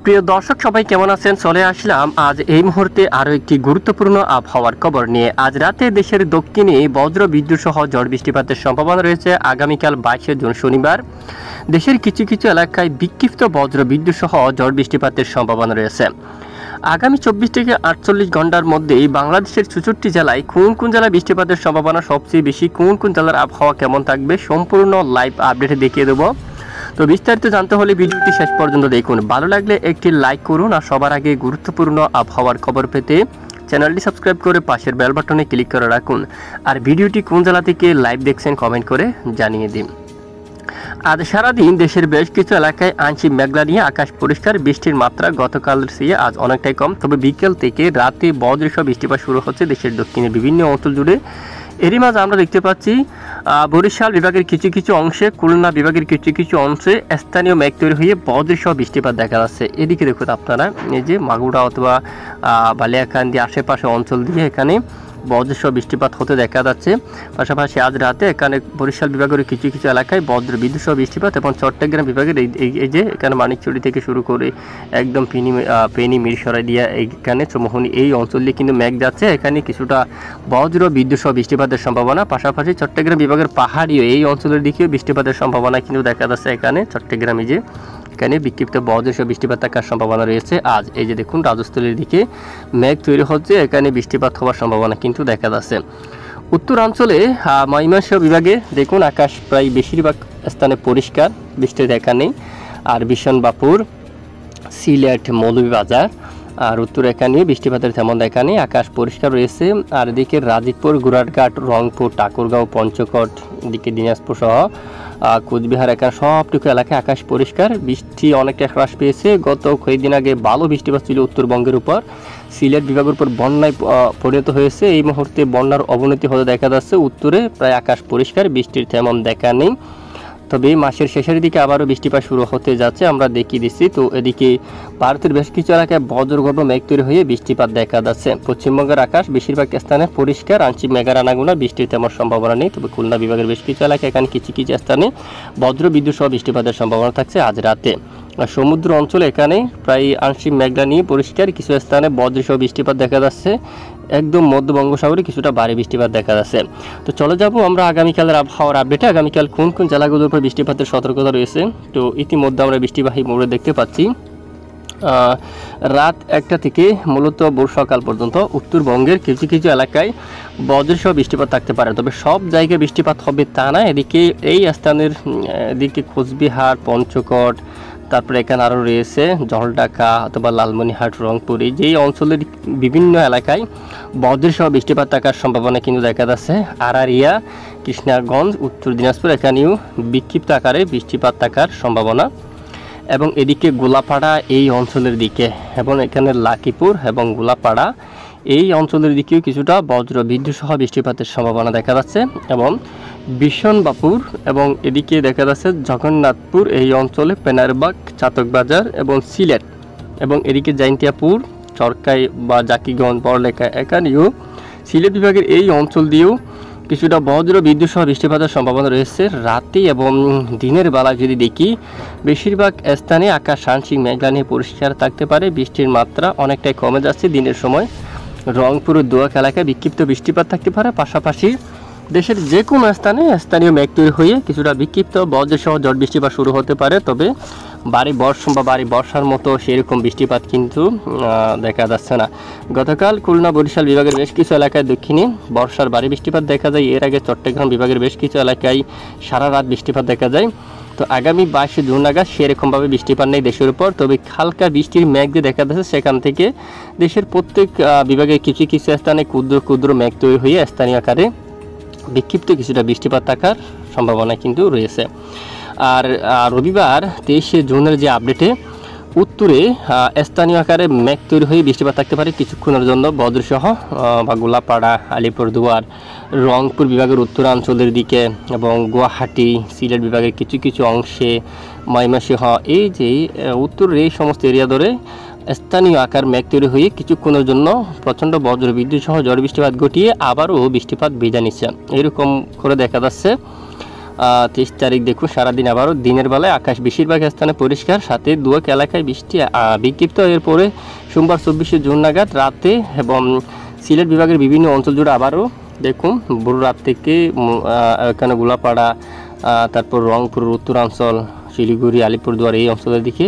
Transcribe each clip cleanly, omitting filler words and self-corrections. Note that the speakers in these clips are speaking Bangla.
প্রিয় দর্শক সবাই কেমন আছেন? চলে আসলাম আজ এই মুহূর্তে আরও একটি গুরুত্বপূর্ণ আবহাওয়ার খবর নিয়ে। আজ রাতে দেশের দক্ষিণে বজ্র বিদ্যুৎ সহ ঝড় বৃষ্টিপাতের সম্ভাবনা রয়েছে। আগামীকাল 22 জুন শনিবার দেশের কিছু কিছু এলাকায় বিক্ষিপ্ত বজ্র বিদ্যুৎ সহ ঝড় বৃষ্টিপাতের সম্ভাবনা রয়েছে। আগামী 24 থেকে 48 ঘন্টার মধ্যেই বাংলাদেশের 64টি জেলায় কোন কোন জেলায় বৃষ্টিপাতের সম্ভাবনা সবচেয়ে বেশি, কোন কোন জেলার আবহাওয়া কেমন থাকবে, সম্পূর্ণ লাইভ আপডেটে দেখিয়ে দেবো। তো বিস্তারিত জানতে হলে ভিডিওটি শেষ পর্যন্ত দেখুন। ভালো লাগলে একটি লাইক করুন, আর সবার আগে গুরুত্বপূর্ণ আবহাওয়ার খবর পেতে চ্যানেলটি সাবস্ক্রাইব করে পাশের বেল বাটনে ক্লিক করে রাখুন। আর ভিডিওটি কোন জেলা থেকে লাইভ দেখছেন কমেন্ট করে জানিয়ে দিন। আজ সারাদিন দেশের বেশ কিছু এলাকায় আংশিক মেঘলা নিয়ে আকাশ পরিষ্কার। বৃষ্টির মাত্রা গতকালের চেয়ে আজ অনেকটাই কম, তবে বিকেল থেকে রাতে বজ্রসহ বৃষ্টিপাত শুরু হচ্ছে দেশের দক্ষিণের বিভিন্ন অঞ্চল জুড়ে। এরই মাঝে আমরা দেখতে পাচ্ছি বরিশাল বিভাগের কিছু কিছু অংশে, খুলনা বিভাগের কিছু কিছু অংশে স্থানীয় মেঘ তৈরি হয়ে বজ্রসহ বৃষ্টিপাত দেখা যাচ্ছে। এদিকে দেখুন আপনারা, এই যে মাগুরা অথবা বালিয়াকান্দি আশেপাশে অঞ্চল দিয়ে এখানে বজ্রসহ বৃষ্টিপাত হতে দেখা যাচ্ছে। পাশাপাশি আজ রাতে এখানে বরিশাল বিভাগের কিছু কিছু এলাকায় বজ্র বিদ্যুৎ সহ বৃষ্টিপাত, এবং চট্টগ্রাম বিভাগের এই যে এখানে মানিকচুরি থেকে শুরু করে একদম ফেনী মিরসরাই দিয়া এইখানে চৌমোহনী এই অঞ্চল দিয়ে কিন্তু মেঘ যাচ্ছে। এখানে কিছুটা বজ্র বিদ্যুৎ সহ বৃষ্টিপাতের সম্ভাবনা। পাশাপাশি চট্টগ্রাম বিভাগের পাহাড়ীও এই অঞ্চলের দিকেও বৃষ্টিপাতের সম্ভাবনা কিন্তু দেখা যাচ্ছে। এখানে চট্টগ্রামে যে এখানে বিক্ষিপ্ত বজ্রসহ বৃষ্টিপাত থাকার সম্ভাবনা রয়েছে। আজ এই যে দেখুন রাজস্থলীর দিকে মেঘ তৈরি হচ্ছে, এখানে বৃষ্টিপাত হওয়ার সম্ভাবনা কিন্তু দেখা যাচ্ছে। উত্তরাঞ্চলে ময়মনসিংহ বিভাগে দেখুন আকাশ প্রায় বেশিরভাগ স্থানে পরিষ্কার, বৃষ্টির দেখা নেই। আর বিশনবাপুর, সিলেট, মৌলভীবাজার আর উত্তর এখানেও বৃষ্টিপাতের তেমন দেখা নেই, আকাশ পরিষ্কার রয়েছে। আর এদিকে রাজীবপুর, গুড়াটঘাট, রংপুর, ঠাকুরগাঁও, পঞ্চকোট, এদিকে দিনাজপুর সহ কোচবিহার এখানে সবটুকু এলাকায় আকাশ পরিষ্কার। বৃষ্টি অনেকটা হ্রাস পেয়েছে। গত কয়েকদিন আগে ভালো বৃষ্টিপাত ছিল উত্তরবঙ্গের উপর, সিলেট বিভাগের উপর বন্যায় পরিণত হয়েছে। এই মুহূর্তে বন্যার অবনতি হতে দেখা যাচ্ছে। উত্তরে প্রায় আকাশ পরিষ্কার, বৃষ্টির তেমন দেখা নেই। তবে এই মাসের শেষের দিকে আবারও বৃষ্টিপাত শুরু হতে যাচ্ছে, আমরা দেখিয়ে দিচ্ছি। তো এদিকে ভারতের বেশ কিছু এলাকায় বজ্রগর্ভ মেঘ তৈরি হয়ে বৃষ্টিপাত দেখা যাচ্ছে। পশ্চিমবঙ্গের আকাশ বেশিরভাগ স্থানে পরিষ্কার, আংশিক মেঘের আনাগোনা, বৃষ্টির তেমন সম্ভাবনা নেই। তবে খুলনা বিভাগের বেশ কিছু এলাকায় এখানে কিছু কিছু স্থানে বজ্র বিদ্যুৎ সহ বৃষ্টিপাতের সম্ভাবনা থাকছে আজ রাতে। সমুদ্র অঞ্চলে এখানে প্রায় আংশিক মেঘলা নিয়ে পরিষ্কার, কিছু স্থানে বজ্রসহ বৃষ্টিপাত দেখা যাচ্ছে। একদম মধ্য বঙ্গোপসাগরে কিছুটা ভারী বৃষ্টিপাত দেখা যাচ্ছে। তো চলে যাব আমরা আগামীকালের আবহাওয়ার আপডেটে। আগামীকাল কোন কোন জেলাগুলোর উপর বৃষ্টিপাতের সতর্কতা রয়েছে। তো ইতিমধ্যে আমরা বৃষ্টিবাহী মোড়ে দেখতে পাচ্ছি রাত 1টা থেকে মূলত ভোর সকাল পর্যন্ত উত্তরবঙ্গের কিছু কিছু এলাকায় বজ্রসহ বৃষ্টিপাত থাকতে পারে, তবে সব জায়গায় বৃষ্টিপাত হবে তা না। এদিকে এই স্থানের এদিকে কোচবিহার, পঞ্চকোট, তারপরে এখানে আরও রয়েছে জলঢাকা অথবা লালমনিরহাট, রংপুর, এই যে অঞ্চলের বিভিন্ন এলাকায় বজ্রসহ বৃষ্টিপাত থাকার সম্ভাবনা কিন্তু দেখা যাচ্ছে। আড়ারিয়া, কৃষ্ণাগঞ্জ, উত্তর দিনাজপুর এখানেও বিক্ষিপ্ত আকারে বৃষ্টিপাত থাকার সম্ভাবনা। এবং এদিকে গোলাপাড়া এই অঞ্চলের দিকে, এবং এখানে লাকিপুর এবং গোলাপাড়া এই অঞ্চলের দিকেও কিছুটা বজ্র বিদ্যুৎ সহ বৃষ্টিপাতের সম্ভাবনা দেখা যাচ্ছে। এবং বিশনবাপুর এবং এদিকে দেখা যাচ্ছে জগন্নাথপুর এই অঞ্চলে, পেনারবাগ, চাতকবাজার এবং সিলেট, এবং এদিকে জাইন্তিয়াপুর, চরকাই বা জাকিগঞ্জ, বড়লেখা এখানেও সিলেট বিভাগের এই অঞ্চল দিয়েও কিছুটা বজ্র বিদ্যুৎ সহ বৃষ্টিপাতের সম্ভাবনা রয়েছে রাতে। এবং দিনের বেলা যদি দেখি বেশিরভাগ স্থানে আকাশ আংশিক মেঘলা নিয়ে পরিষ্কার থাকতে পারে, বৃষ্টির মাত্রা অনেকটাই কমে যাচ্ছে দিনের সময়। রংপুর ও দোয়াক এলাকায় বিক্ষিপ্ত বৃষ্টিপাত থাকতে পারে। পাশাপাশি দেশের যে কোনো স্থানে স্থানীয় মেঘ তৈরি হয়ে কিছুটা বিক্ষিপ্ত বজ্রসহ ঝড় বৃষ্টিপাত শুরু হতে পারে, তবে ভারী বর্ষণ বা ভারী বর্ষার মতো সেরকম বৃষ্টিপাত কিন্তু দেখা যাচ্ছে না। গতকাল খুলনা, বরিশাল বিভাগের বেশ কিছু এলাকায় দক্ষিণে বর্ষার ভারী বৃষ্টিপাত দেখা যায়। এর আগে চট্টগ্রাম বিভাগের বেশ কিছু এলাকায় সারা রাত বৃষ্টিপাত দেখা যায়। তো আগামী 22 জুন নাগাদ সেরকমভাবে বৃষ্টিপাত নেই দেশের উপর, তবে হালকা বৃষ্টির মেঘ যে দেখা যাচ্ছে সেখান থেকে দেশের প্রত্যেক বিভাগের কিছু কিছু স্থানে ক্ষুদ্র ক্ষুদ্র মেঘ তৈরি হয়ে স্থানীয় আকারে বিক্ষিপ্ত কিছুটা বৃষ্টিপাত থাকার সম্ভাবনা কিন্তু রয়েছে। আর রবিবার 23 জুনের যে আপডেটে উত্তরে স্থানীয় আকারে মেঘ তৈরি হয়ে বৃষ্টিপাত থাকতে পারে কিছুক্ষণের জন্য, বজ্রসহ বা গোলাপাড়া, আলিপুরদুয়ার, রংপুর বিভাগের উত্তরাঞ্চলের দিকে এবং গুয়াহাটি, সিলেট বিভাগের কিছু কিছু অংশে, ময়মনসিংহ, এই যে উত্তরের এই সমস্ত এরিয়া ধরে স্থানীয় আকার মেঘ তৈরি হয়ে কিছুক্ষণের জন্য প্রচণ্ড বজ্র বিদ্যুৎ সহ ঝড় বৃষ্টিপাত ঘটিয়ে আবারও বৃষ্টিপাত বিদায় নিচ্ছে, এরকম করে দেখা যাচ্ছে। 23 তারিখ দেখুন সারাদিন আবারও দিনের বেলায় আকাশ বেশিরভাগ স্থানে পরিষ্কার, সাথে দুয়াক এলাকায় বৃষ্টি বিক্ষিপ্ত। এরপরে সোমবার 24শে জুন নাগাদ রাতে এবং সিলেট বিভাগের বিভিন্ন অঞ্চল জুড়ে আবারও দেখুন ভোর রাত থেকে এখানে গোলাপাড়া, তারপর রংপুর উত্তরাঞ্চল, শিলিগুড়ি, আলিপুরদুয়ার এই অঞ্চলের দিকে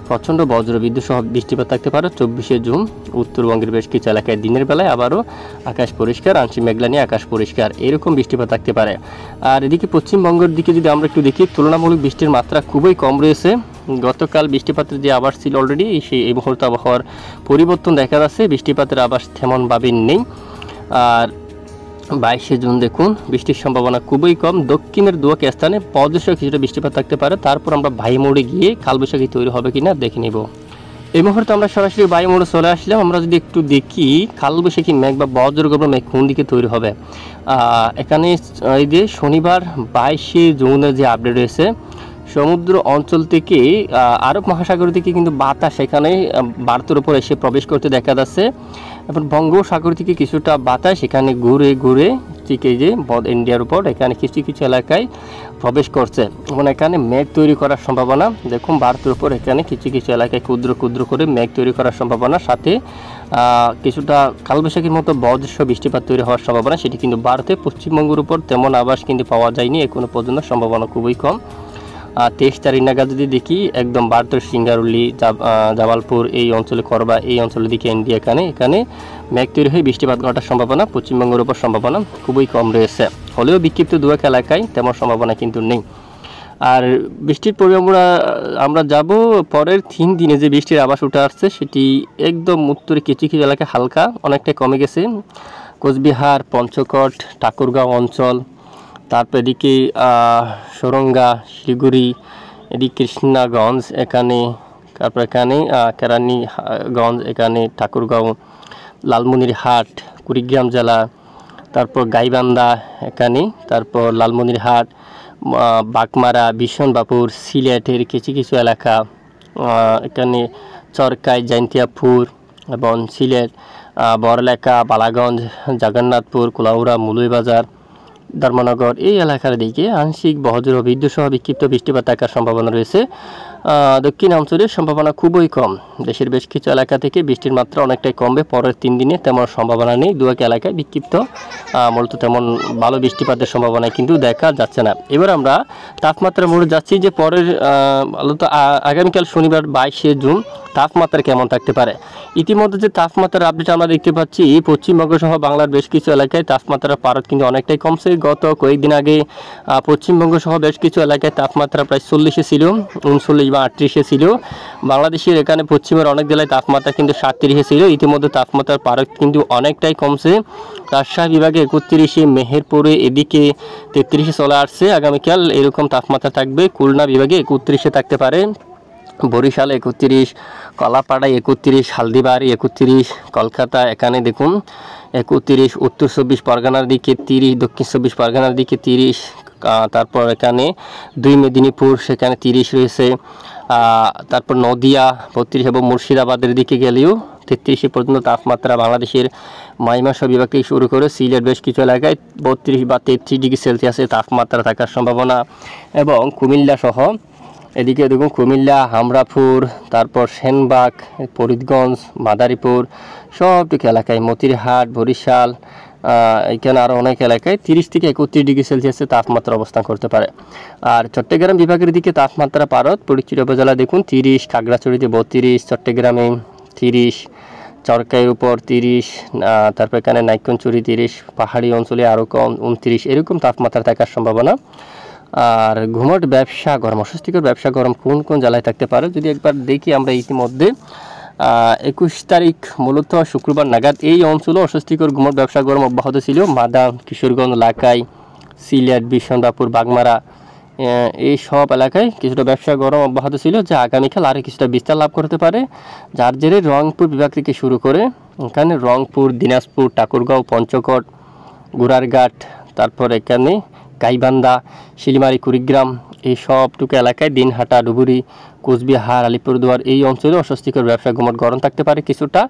প্রচণ্ড বজ্রবিদ্যুৎ সহ বৃষ্টিপাত থাকতে পারে। 24শে জুন উত্তরবঙ্গের বেশ কিছু এলাকায় দিনের বেলায় আবারও আকাশ পরিষ্কার, আংশিক মেঘলা নিয়ে আকাশ পরিষ্কার, এরকম বৃষ্টিপাত থাকতে পারে। আর এদিকে পশ্চিমবঙ্গের দিকে যদি আমরা একটু দেখি, তুলনামূলক বৃষ্টির মাত্রা খুবই কম রয়েছে। গতকাল বৃষ্টিপাতের যে আভাস ছিল অলরেডি, এই মুহূর্তে আবহাওয়ার পরিবর্তন দেখা যাচ্ছে, বৃষ্টিপাতের আভাস তেমনভাবে নেই। আর 22শে জুন দেখুন বৃষ্টির সম্ভাবনা খুবই কম। দক্ষিণের দুয়াক স্থানে পদস্য কিছুটা বৃষ্টিপাত থাকতে পারে। তারপর আমরা বায়ু মোড়ে গিয়ে কালবৈশাখী তৈরি হবে কিনা দেখে নিব। এই মুহূর্তে আমরা সরাসরি বায়ু মোড়ে চলে আসলাম। আমরা যদি একটু দেখি কালবৈশাখী মেঘ বা বজ্রগর্ভ মেঘ কোন দিকে তৈরি হবে, এখানে এই যে শনিবার 22শে জুনের যে আপডেট রয়েছে, সমুদ্র অঞ্চল থেকে আরব মহাসাগর থেকে কিন্তু বাতাস এখানে ভারতের উপর এসে প্রবেশ করতে দেখা যাচ্ছে, এবং বঙ্গোপসাগর থেকে কিছুটা বাতাস এখানে ঘুরে ঘুরে ঠিক এই যে ইন্ডিয়ার উপর এখানে কিছু কিছু এলাকায় প্রবেশ করছে, এবং এখানে মেঘ তৈরি করার সম্ভাবনা দেখুন ভারতের উপর এখানে কিছু কিছু এলাকায় ক্ষুদ্র ক্ষুদ্র করে মেঘ তৈরি করার সম্ভাবনা, সাথে কিছুটা কালবৈশাখীর মতো বজ্র বৃষ্টিপাত তৈরি হওয়ার সম্ভাবনা। সেটি কিন্তু ভারতে পশ্চিমবঙ্গের উপর তেমন আভাস কিন্তু পাওয়া যায়নি এখনো পর্যন্ত, সম্ভাবনা খুবই কম। 23 তারিখ নাগাদ যদি দেখি একদম ভারতের সিঙ্গারুলি, জামালপুর এই অঞ্চলে, করবা এই অঞ্চলের দিকে ইন্ডিয়া এখানে মেঘ তৈরি হয়ে বৃষ্টিপাত ঘটার সম্ভাবনা পশ্চিমবঙ্গের উপর সম্ভাবনা খুবই কম রয়েছে, হলেও বিক্ষিপ্ত দুয়াক এলাকায় তেমন সম্ভাবনা কিন্তু নেই। আর বৃষ্টির পরিমাণ আমরা যাব পরের 3 দিনে যে বৃষ্টির আভাস উঠে আসছে সেটি একদম উত্তরে কিছু কিছু এলাকায় হালকা অনেকটাই কমে গেছে। কোচবিহার, পঞ্চকোট, ঠাকুরগাঁও অঞ্চল, তারপর এদিকে সুরঙ্গা, শিলিগুড়ি, এদিকে কৃষ্ণাগঞ্জ এখানে, তারপর এখানে কেরানীগঞ্জ, এখানে ঠাকুরগাঁও, লালমনিরহাট, কুড়িগ্রাম জেলা, তারপর গাইবান্ধা এখানে, তারপর লালমনিরহাট, বাগমারা, বিশনবাপুর, সিলেটের কিছু কিছু এলাকা, এখানে চরকাই, জয়ন্তিয়াপুর এবং সিলেট, বড়লেখা, বালাগঞ্জ, জগন্নাথপুর, কুলাউড়া, মৌলভীবাজার, ধর্মনগর এই এলাকার দিকে আংশিক বজ্র বিদ্যুৎ সহ বিক্ষিপ্ত বৃষ্টিপাত থাকার সম্ভাবনা রয়েছে। দক্ষিণ অঞ্চলের সম্ভাবনা খুবই কম। দেশের বেশ কিছু এলাকা থেকে বৃষ্টির মাত্রা অনেকটাই কমবে পরের 3 দিনে, তেমন সম্ভাবনা নেই। দুয়াক এলাকায় বিক্ষিপ্ত মূলত তেমন ভালো বৃষ্টিপাতের সম্ভাবনা কিন্তু দেখা যাচ্ছে না। এবার আমরা তাপমাত্রা মোড়ে যাচ্ছি যে পরের মূলত আগামীকাল শনিবার 22শে জুন তাপমাত্রা কেমন থাকতে পারে। ইতিমধ্যে যে তাপমাত্রার আপডেট আমরা দেখতে পাচ্ছি, পশ্চিমবঙ্গ সহ বাংলার বেশ কিছু এলাকায় তাপমাত্রার পারদ কিন্তু অনেকটাই কমছে। গত কয়েকদিন আগে পশ্চিমবঙ্গ সহ বেশ কিছু এলাকায় তাপমাত্রা প্রায় 40-এ ছিল, 39 বা 38-এ ছিল। বাংলাদেশের এখানে পশ্চিমের অনেক জেলায় তাপমাত্রা কিন্তু 37-এ ছিল। ইতিমধ্যে তাপমাত্রার পারদ কিন্তু অনেকটাই কমছে। রাজশাহী বিভাগে 31-এ, মেহেরপুরে এদিকে 33-এ চলে আসছে। আগামীকাল এরকম তাপমাত্রা থাকবে। খুলনা বিভাগে 31-এ থাকতে পারে, বরিশাল 31, কলাপাড়ায় 31, হালদিবাড়ি 31, কলকাতা এখানে দেখুন 31, উত্তর 24 পরগনার দিকে 30, দক্ষিণ 24 পরগনার দিকে 30, তারপর এখানে 2 মেদিনীপুর সেখানে 30 রয়েছে, তারপর নদিয়া 32 এবং মুর্শিদাবাদের দিকে গেলেও 33 পর্যন্ত তাপমাত্রা। বাংলাদেশের ময়মনসিংহ বিভাগ থেকে শুরু করে সিলেট বেশ কিছু এলাকায় 32 বা 33 ডিগ্রি সেলসিয়াসের তাপমাত্রা থাকার সম্ভাবনা, এবং কুমিল্লা সহ এদিকে দেখুন কুমিল্লা, হামরাপুর, তারপর সেনবাগ, ফরিদগঞ্জ, মাদারীপুর সবটুকু এলাকায়, মতিরহাট, বরিশাল এখানে আরও অনেক এলাকায় 30 থেকে 31 ডিগ্রি সেলসিয়াসের তাপমাত্রা অবস্থান করতে পারে। আর চট্টগ্রাম বিভাগের দিকে তাপমাত্রা পারদ, ফটিকছড়ি উপজেলা দেখুন 30, খাগড়াছড়িতে 32, চট্টগ্রামে 30, চরকাইয়ের উপর 30, তারপর এখানে নাইক্ষ্যংছড়ি 30, পাহাড়ি অঞ্চলে আরও কম 29, এরকম তাপমাত্রা থাকার সম্ভাবনা। আর ঘুমট ব্যবসা গরম, অস্বস্তিকর ব্যবসা গরম কোন কোন জেলায় থাকতে পারে যদি একবার দেখি আমরা। ইতিমধ্যে 21 তারিখ মূলত শুক্রবার নাগাদ এই অঞ্চলে অস্বস্তিকর ঘুমট ব্যবসা গরম অব্যাহত ছিল। মাদাম, কিশোরগঞ্জ, লাকাই, সিলেট, বিশনবাপুর, বাগমারা এই সব এলাকায় কিছুটা ব্যবসা গরম অব্যাহত ছিল, যা আগামীকাল আরও কিছুটা বিস্তার লাভ করতে পারে। যার জেরে রংপুর বিভাগ থেকে শুরু করে এখানে রংপুর, দিনাজপুর, ঠাকুরগাঁও, পঞ্চকোট, গুড়ারঘাট, তারপর এখানে গাইবান্ধা, শিলিমারি, কুড়িগ্রাম এই সবটুকু এলাকায়, দিনহাটা, ডুবুরি, কোচবিহার, আলিপুরদুয়ার এই অঞ্চলে অস্বস্তিকর ব্যবসা ঘুমট গরম থাকতে পারে কিছুটা।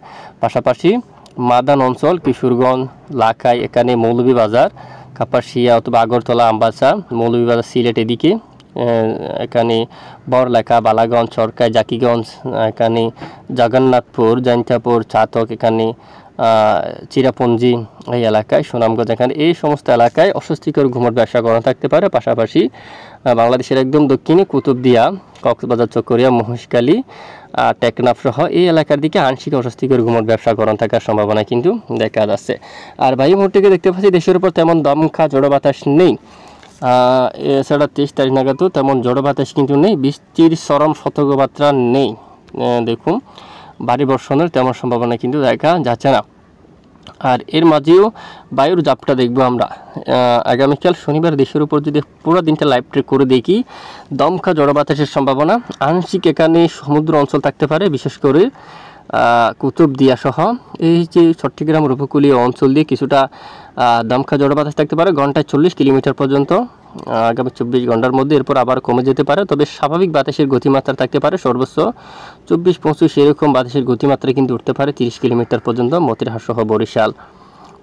পাশাপাশি মাদান অঞ্চল, কিশোরগঞ্জ, লাখাই এখানে মৌলভীবাজার, কাপাসিয়া অথবা আগরতলা, আমবাসা, মৌলভীবাজার, সিলেট এদিকে এখানে বড়লেখা, বালাগঞ্জ, সরকাই, জাকিগঞ্জ, এখানে জগন্নাথপুর, জৈন্তাপুর, চাতক, এখানে চিরাপুঞ্জি এই এলাকায়, সুনামগঞ্জ, এখানে এই সমস্ত এলাকায় অস্বস্তিকর ঘুমট ব্যবসা করা থাকতে পারে। পাশাপাশি বাংলাদেশের একদম দক্ষিণে কুতুবদিয়া, কক্সবাজার, চকরিয়া, মহেশখালী, টেকনাফ সহ এই এলাকার দিকে আংশিক অস্বস্তিকর ঘুমট ব্যবসা করানো থাকার সম্ভাবনা কিন্তু দেখা যাচ্ছে। আর বায়ু মুহূর্তে দেখতে পাচ্ছি দেশের উপর তেমন দমকা ঝোড়ো বাতাস নেই। এছাড়া 23 তারিখ নাগাদও তেমন ঝোড়ো বাতাস কিন্তু নেই, বৃষ্টির চরম সতর্কবার্তা নেই। দেখুন ভারী বর্ষণের তেমন সম্ভাবনা কিন্তু দেখা যাচ্ছে না। আর এর মাঝেও বায়ুর জাপটা দেখবো আমরা আগামীকাল শনিবার দেশের উপর যদি পুরো দিনটা লাইভ ট্রেক করে দেখি, দমকা ঝড়ো বাতাসের সম্ভাবনা আংশিক এখানে সমুদ্র অঞ্চল থাকতে পারে, বিশেষ করে কুতুবদিয়া সহ এই যে চট্টগ্রাম উপকূলীয় অঞ্চল দিয়ে কিছুটা দমকা ঝড়ো বাতাস থাকতে পারে, ঘন্টায় 40 কিলোমিটার পর্যন্ত আগামী 24 ঘন্টার মধ্যে। এরপর আবার কমে যেতে পারে, তবে স্বাভাবিক বাতাসের গতিমাত্রা থাকতে পারে সর্বোচ্চ 24-25, এরকম বাতাসের গতিমাত্রা কিন্তু উঠতে পারে 30 কিলোমিটার পর্যন্ত। মতিরহাট সহ বরিশাল,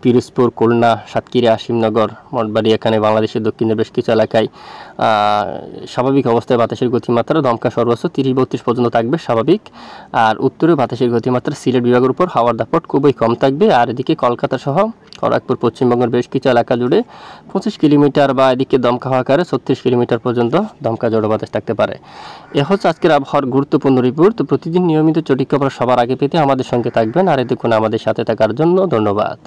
পিরোজপুর, খুলনা, সাতক্ষীরা, আসিমনগর, মঠবাড়ি, এখানে বাংলাদেশের দক্ষিণের বেশ কিছু এলাকায় স্বাভাবিক অবস্থায় বাতাসের গতিমাত্রা দমকা সর্বোচ্চ 30-32 পর্যন্ত থাকবে স্বাভাবিক। আর উত্তরে বাতাসের গতিমাত্রা সিলেট বিভাগের উপর হাওয়ার দাপট খুবই কম থাকবে। আর এদিকে কলকাতা সহ খড়গপুর, পশ্চিমবঙ্গের বেশ কিছু এলাকা জুড়ে 25 কিলোমিটার বা এদিকে দমকা হওয়া আকারে 36 কিলোমিটার পর্যন্ত দমকা ঝড়ো বাতাস থাকতে পারে। এ হচ্ছে আজকের আবহাওয়ার গুরুত্বপূর্ণ রিপোর্ট। তো প্রতিদিন নিয়মিত সঠিক খবর সবার আগে পেতে আমাদের সঙ্গে থাকবেন। আর এতক্ষণ আমাদের সাথে থাকার জন্য ধন্যবাদ।